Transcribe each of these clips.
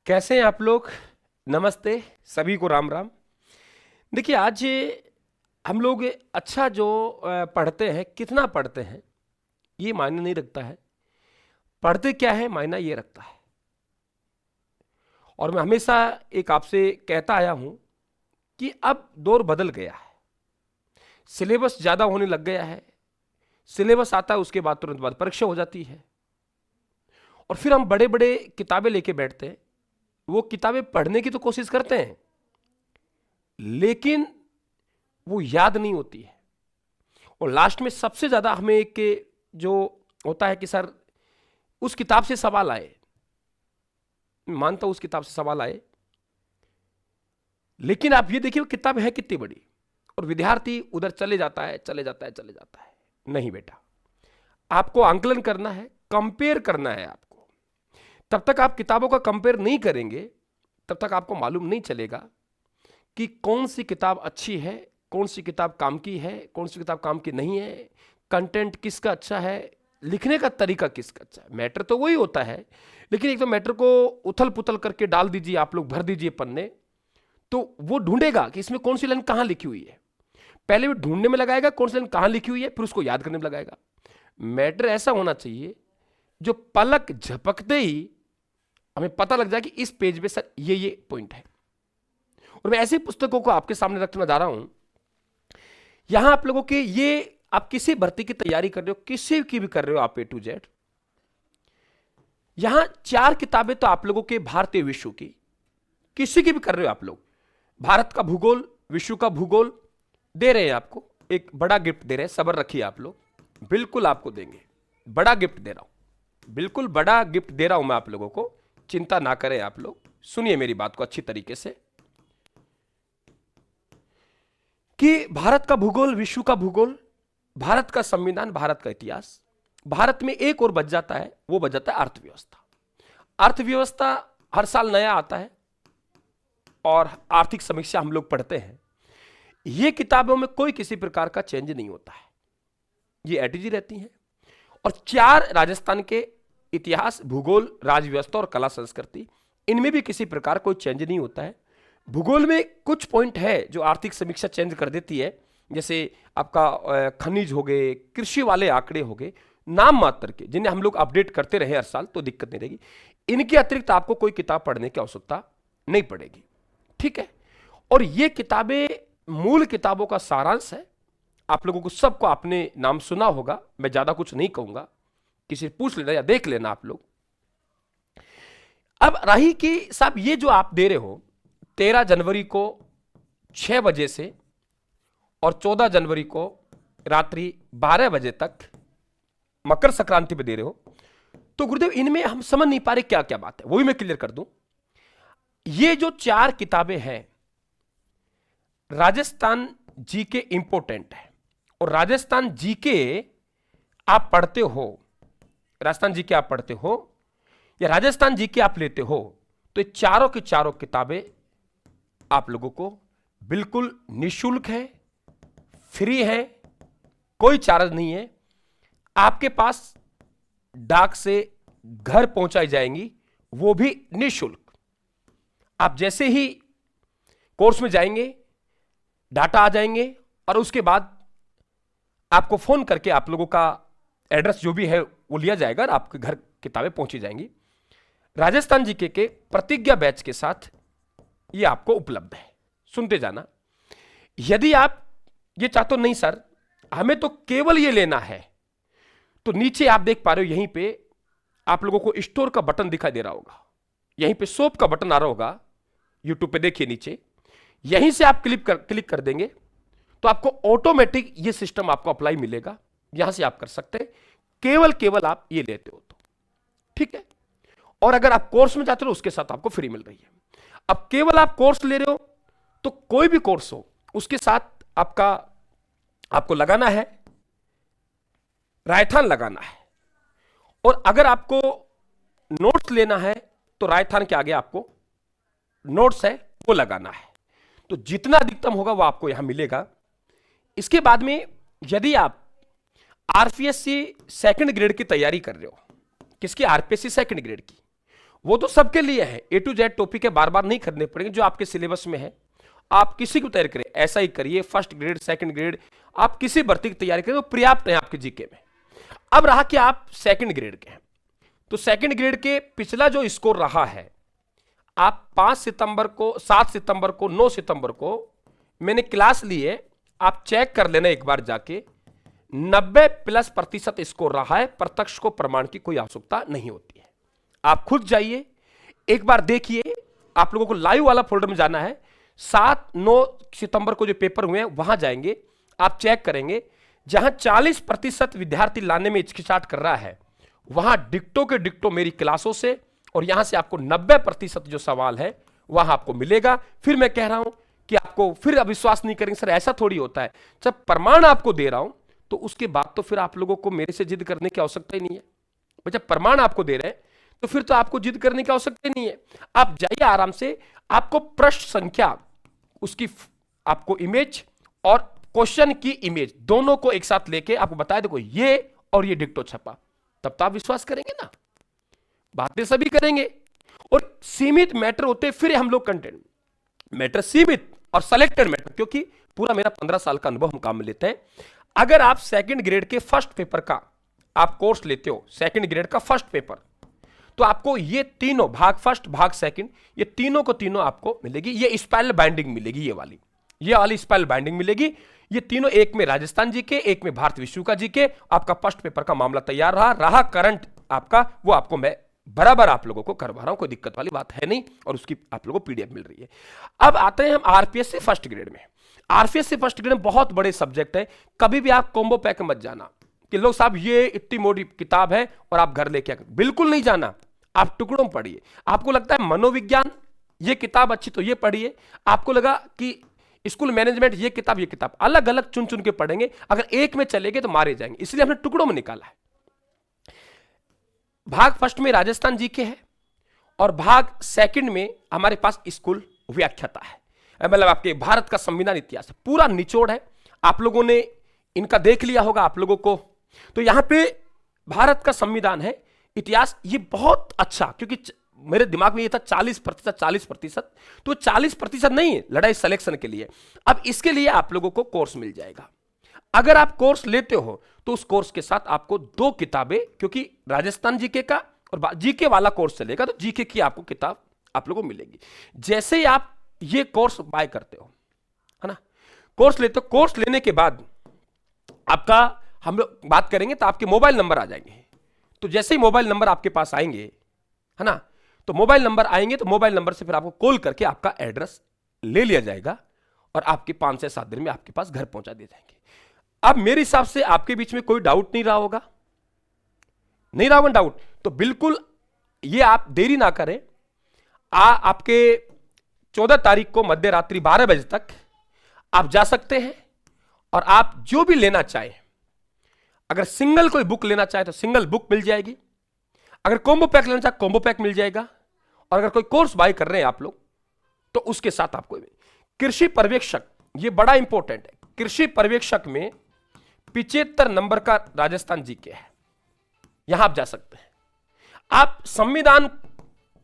कैसे हैं आप लोग। नमस्ते, सभी को राम राम। देखिए, आज हम लोग अच्छा जो पढ़ते हैं, कितना पढ़ते हैं ये मायने नहीं रखता है, पढ़ते क्या है मायना ये रखता है। और मैं हमेशा एक आपसे कहता आया हूं कि अब दौर बदल गया है, सिलेबस ज़्यादा होने लग गया है। सिलेबस आता है, उसके बाद तुरंत बाद परीक्षा हो जाती है और फिर हम बड़े बड़े किताबें लेके बैठते हैं। वो किताबें पढ़ने की तो कोशिश करते हैं, लेकिन वो याद नहीं होती है। और लास्ट में सबसे ज़्यादा हमें एक जो होता है कि सर उस किताब से सवाल आए, मानता हूं उस किताब से सवाल आए, लेकिन आप ये देखिए वो किताब है कितनी बड़ी, और विद्यार्थी उधर चले जाता है चले जाता है चले जाता है। नहीं बेटा, आपको आंकलन करना है, कंपेयर करना है आपको। तब तक आप किताबों का कंपेयर नहीं करेंगे, तब तक आपको मालूम नहीं चलेगा कि कौन सी किताब अच्छी है, कौन सी किताब काम की है, कौन सी किताब काम की नहीं है, कंटेंट किसका अच्छा है, लिखने का तरीका किसका अच्छा है। मैटर तो वही होता है, लेकिन एक तो मैटर को उथल पुथल करके डाल दीजिए, आप लोग भर दीजिए पन्ने, तो वो ढूंढेगा कि इसमें कौन सी लाइन कहां लिखी हुई है। पहले वो ढूंढने में लगाएगा कौन सी लाइन कहां लिखी हुई है, फिर उसको याद करने में लगाएगा। मैटर ऐसा होना चाहिए जो पलक झपकते ही हमें पता लग जाए कि इस पेज पे सर ये पॉइंट है। और मैं ऐसी पुस्तकों को आपके सामने रखना जा रहा हूं, यहां आप लोगों के ये, आप किसी भर्ती की तैयारी कर रहे हो, किसी की भी कर रहे हो आप, A to Z, यहां 4 किताबें तो आप लोगों के भारतीय विश्व की, किसी की भी कर रहे हो आप लोग, भारत का भूगोल, विश्व का भूगोल दे रहे हैं आपको। एक बड़ा गिफ्ट दे रहे हैं, सब्र रखिए आप लोग, बिल्कुल आपको देंगे। बड़ा गिफ्ट दे रहा हूं, बिल्कुल बड़ा गिफ्ट दे रहा हूं मैं आप लोगों को, चिंता ना करें आप लोग। सुनिए मेरी बात को अच्छी तरीके से कि भारत का भूगोल, विश्व का भूगोल, भारत का संविधान, भारत का इतिहास, भारत में एक और बच जाता है, वो बच जाता है अर्थव्यवस्था। अर्थव्यवस्था हर साल नया आता है और आर्थिक समीक्षा हम लोग पढ़ते हैं। ये किताबों में कोई किसी प्रकार का चेंज नहीं होता है, ये एटीजी रहती हैं। और 4 राजस्थान के इतिहास, भूगोल, राजव्यवस्था और कला संस्कृति, इनमें भी किसी प्रकार कोई चेंज नहीं होता है। भूगोल में कुछ पॉइंट है जो आर्थिक समीक्षा चेंज कर देती है, जैसे आपका खनिज हो गए, कृषि वाले आंकड़े हो गए, नाम मात्र के, जिन्हें हम लोग अपडेट करते रहे हर साल, तो दिक्कत नहीं रहेगी। इनके अतिरिक्त आपको कोई किताब पढ़ने की आवश्यकता नहीं पड़ेगी, ठीक है। और ये किताबें मूल किताबों का सारांश है। आप लोगों को सबको आपने नाम सुना होगा, मैं ज्यादा कुछ नहीं कहूंगा, किसी पूछ लेना या देख लेना आप लोग। अब रही कि साहब ये जो आप दे रहे हो 13 जनवरी को 6 बजे से और 14 जनवरी को रात्रि 12 बजे तक मकर संक्रांति पे दे रहे हो, तो गुरुदेव इनमें हम समझ नहीं पा रहे क्या क्या बात है, वो भी मैं क्लियर कर दूं। ये जो 4 किताबें हैं, राजस्थान जीके इंपोर्टेंट है, और राजस्थान जीके आप पढ़ते हो, राजस्थान जीके आप पढ़ते हो या राजस्थान जीके आप लेते हो, तो ये चारों की चारों किताबें आप लोगों को बिल्कुल निःशुल्क है, फ्री है, कोई चार्ज नहीं है, आपके पास डाक से घर पहुंचाई जाएंगी, वो भी निःशुल्क। आप जैसे ही कोर्स में जाएंगे, डाटा आ जाएंगे, और उसके बाद आपको फोन करके आप लोगों का एड्रेस जो भी है वो लिया जाएगा और आपके घर किताबें पहुंची जाएंगी। राजस्थान जीके के प्रतिज्ञा बैच के साथ ये आपको उपलब्ध है, सुनते जाना। यदि आप ये चाहते हो नहीं सर हमें तो केवल ये लेना है, तो नीचे आप देख पा रहे हो, यहीं पे आप लोगों को स्टोर का बटन दिखाई दे रहा होगा, यहीं पे शॉप का बटन आ रहा होगा, यूट्यूब पे देखिए नीचे, यहीं से आप क्लिक कर देंगे तो आपको ऑटोमेटिक ये सिस्टम आपको अप्लाई मिलेगा, यहां से आप कर सकते हैं, केवल आप ये लेते हो तो, ठीक है। और अगर आप कोर्स में जाते हो उसके साथ आपको फ्री मिल रही है। अब केवल आप कोर्स ले रहे हो तो कोई भी कोर्स हो उसके साथ आपको लगाना है, रायथान लगाना है। और अगर आपको नोट्स लेना है तो रायथान के आगे आपको नोट्स है वो लगाना है। तो जितना अधिकतम होगा वो आपको यहां मिलेगा। इसके बाद में यदि आप आरपीएससी सेकंड ग्रेड की तैयारी कर रहे हो, किसकी? आरपीएससी सेकंड ग्रेड की, वो तो सबके लिए है, ए टू जेड टॉपिक है, बार बार नहीं खरीदने पड़ेंगे, जो आपके सिलेबस में है आप किसी को तैयारी करें, ऐसा ही करिए, फर्स्ट ग्रेड सेकंड ग्रेड आप किसी भर्ती की तैयारी करें, वो पर्याप्त है आपके जीके में। अब रहा कि आप सेकंड ग्रेड के हैं, तो सेकंड ग्रेड के पिछला जो स्कोर रहा है, आप 5 सितंबर को, 7 सितंबर को, 9 सितंबर को मैंने क्लास ली है, आप चेक कर लेना एक बार जाके, 90+% स्कोर रहा है, प्रत्यक्ष को प्रमाण की कोई आवश्यकता नहीं होती है। आप खुद जाइए एक बार देखिए, आप लोगों को लाइव वाला फोल्डर में जाना है, 7-9 सितंबर को जो पेपर हुए हैं वहां जाएंगे, आप चेक करेंगे, जहां 40% विद्यार्थी लाने में हिचकिचाहट कर रहा है, वहां डिक्टो के डिक्टो मेरी क्लासों से, और यहां से आपको 90% जो सवाल है वहां आपको मिलेगा। फिर मैं कह रहा हूं कि आपको फिर अविश्वास नहीं करेंगे, सर ऐसा थोड़ी होता है, जब प्रमाण आपको दे रहा हूं तो उसके बाद तो फिर आप लोगों को मेरे से जिद करने की आवश्यकता ही नहीं है। जब प्रमाण आपको दे रहे हैं तो फिर तो आपको जिद करने की आवश्यकता नहीं है। आप जाइए आराम से, आपको प्रश्न संख्या, उसकी आपको इमेज और क्वेश्चन की इमेज दोनों को एक साथ लेके आपको बताया, देखो ये और ये डिक्टो छपा, तब तो आप विश्वास करेंगे ना। बातें सभी करेंगे और सीमित मैटर होते, फिर हम लोग कंटेंट मैटर सीमित और सेलेक्टेड मैटर, क्योंकि पूरा मेरा 15 साल का अनुभव हम काम में लेते हैं। अगर आप सेकंड ग्रेड के फर्स्ट पेपर का आप कोर्स लेते हो, सेकंड ग्रेड का फर्स्ट पेपर, तो आपको ये तीनों भाग फर्स्ट भाग सेकंड, ये तीनों को तीनों आपको मिलेगी। ये स्पाइरल बाइंडिंग मिलेगी, ये वाली स्पाइरल बाइंडिंग मिलेगी। ये तीनों, एक में राजस्थान जीके, एक में भारत विश्व का जीके। आपका फर्स्ट पेपर का मामला तैयार रहा करंट आपका, वो आपको मैं बराबर आप लोगों को करवा रहा हूं, कोई दिक्कत वाली बात है नहीं, और उसकी आप लोगों को पीडीएफ मिल रही है। अब आते हैं हम आरपीएस से फर्स्ट ग्रेड में। आरपीएस से फर्स्ट ग्रेड में बहुत बड़े सब्जेक्ट है, कभी भी आप कॉम्बो पैक मत जाना कि लोग साहब ये इतनी मोटी किताब है और आप घर लेके, बिल्कुल नहीं जाना। आप टुकड़ों में पढ़िए। आपको लगता है मनोविज्ञान ये किताब अच्छी, तो ये पढ़िए। आपको लगा कि स्कूल मैनेजमेंट ये किताब, अलग अलग चुन चुन के पढ़ेंगे। अगर एक में चलेंगे तो मारे जाएंगे, इसलिए हमने टुकड़ों में निकाला है। भाग फर्स्ट में राजस्थान जीके है और भाग सेकंड में हमारे पास स्कूल व्याख्याता है, मतलब आपके भारत का संविधान इतिहास पूरा निचोड़ है। आप लोगों ने इनका देख लिया होगा आप लोगों को, तो यहां पे भारत का संविधान है, इतिहास, ये बहुत अच्छा, क्योंकि मेरे दिमाग में ये था 40%, तो 40% नहीं है लड़ाई सिलेक्शन के लिए। अब इसके लिए आप लोगों को कोर्स मिल जाएगा। अगर आप कोर्स लेते हो तो उस कोर्स के साथ आपको 2 किताबें, क्योंकि राजस्थान जीके का और जीके वाला कोर्स चलेगा, तो जीके की आपको किताब आप लोगों को मिलेगी। जैसे ही आप ये कोर्स बाय करते हो, है ना, कोर्स लेते हो, कोर्स लेने के बाद आपका, हम लोग बात करेंगे तो आपके मोबाइल नंबर आ जाएंगे। तो जैसे ही मोबाइल नंबर आपके पास आएंगे, है ना, तो मोबाइल नंबर आएंगे, तो मोबाइल नंबर से फिर आपको कॉल करके आपका एड्रेस ले लिया जाएगा और आपके 5 से 7 दिन में आपके पास घर पहुंचा दिए जाएंगे। अब मेरे हिसाब से आपके बीच में कोई डाउट नहीं रहा होगा डाउट, तो बिल्कुल ये आप देरी ना करें। आपके 14 तारीख को मध्य रात्रि 12 बजे तक आप जा सकते हैं और आप जो भी लेना चाहें, अगर सिंगल कोई बुक लेना चाहे तो सिंगल बुक मिल जाएगी, अगर कॉम्बो पैक लेना चाहे कॉम्बो पैक मिल जाएगा, और अगर कोई कोर्स बाय कर रहे हैं आप लोग तो उसके साथ आपको कृषि पर्यवेक्षक, ये बड़ा इंपॉर्टेंट है। कृषि पर्यवेक्षक में 75 नंबर का राजस्थान जीके है, यहां आप जा सकते हैं। आप संविधान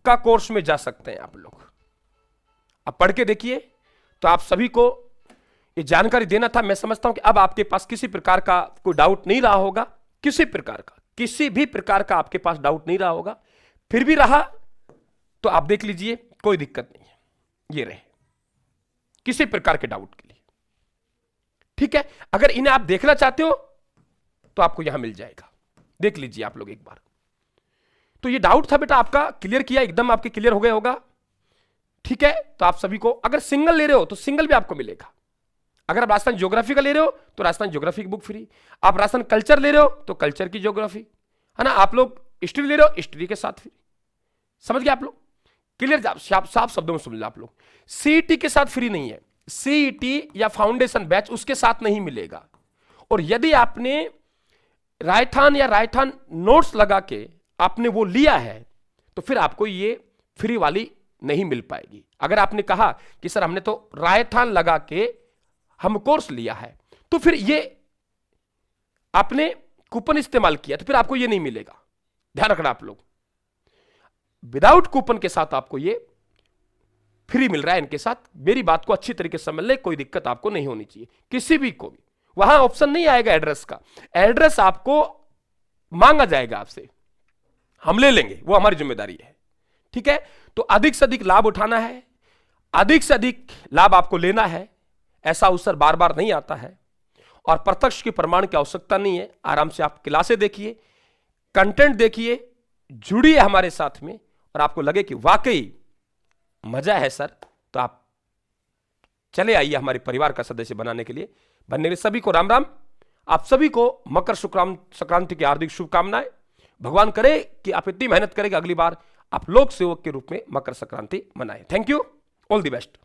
का कोर्स में जा सकते हैं, आप लोग आप पढ़ के देखिए। तो आप सभी को ये जानकारी देना था। मैं समझता हूं कि अब आपके पास किसी प्रकार का कोई डाउट नहीं रहा होगा, किसी भी प्रकार का आपके पास डाउट नहीं रहा होगा। फिर भी रहा तो आप देख लीजिए, कोई दिक्कत नहीं है, ये रहे किसी प्रकार के डाउट के लिए, ठीक है। अगर इन्हें आप देखना चाहते हो तो आपको यहां मिल जाएगा, देख लीजिए आप लोग एक बार। तो ये डाउट था बेटा, आपका क्लियर किया, एकदम आपके क्लियर हो गया होगा, ठीक है। तो आप सभी को, अगर सिंगल ले रहे हो तो सिंगल भी आपको मिलेगा। अगर आप राजस्थान ज्योग्राफी का ले रहे हो तो राजस्थान ज्योग्राफी की बुक फ्री, आप राजस्थान कल्चर ले रहे हो तो कल्चर की ज्योग्राफी, है ना, आप लोग हिस्ट्री ले रहे हो हिस्ट्री के साथ फ्री। समझ गए आप लोग, क्लियर, साफ शब्दों में समझ लो आप लोग। सीईटी के साथ फ्री नहीं है, सीईटी या फाउंडेशन बैच उसके साथ नहीं मिलेगा। और यदि आपने रायथान या रायथान नोट्स लगा के आपने वो लिया है तो फिर आपको ये फ्री वाली नहीं मिल पाएगी। अगर आपने कहा कि सर हमने तो रायथान लगा के हम कोर्स लिया है, तो फिर ये आपने कूपन इस्तेमाल किया तो फिर आपको ये नहीं मिलेगा, ध्यान रखना आप लोग। विदाउट कूपन के साथ आपको ये फ्री मिल रहा है इनके साथ। मेरी बात को अच्छी तरीके से समझ ले, कोई दिक्कत आपको नहीं होनी चाहिए किसी भी को भी। वहां ऑप्शन नहीं आएगा एड्रेस का, एड्रेस आपको मांगा जाएगा आपसे, हम ले लेंगे, वो हमारी जिम्मेदारी है। ठीक है, तो अधिक से अधिक लाभ उठाना है, अधिक से अधिक लाभ आपको लेना है। ऐसा अवसर बार बार नहीं आता है और प्रत्यक्ष की प्रमाण की आवश्यकता नहीं है। आराम से आप क्लासें देखिए, कंटेंट देखिए, जुड़िए हमारे साथ में और आपको लगे कि वाकई मजा है सर, तो आप चले आइए हमारे परिवार का सदस्य बनने के लिए। सभी को राम राम। आप सभी को मकर संक्रांति की हार्दिक शुभकामनाएं। भगवान करे कि आप इतनी मेहनत करें कि अगली बार आप लोक सेवक के रूप में मकर संक्रांति मनाएं। Thank you, all the best.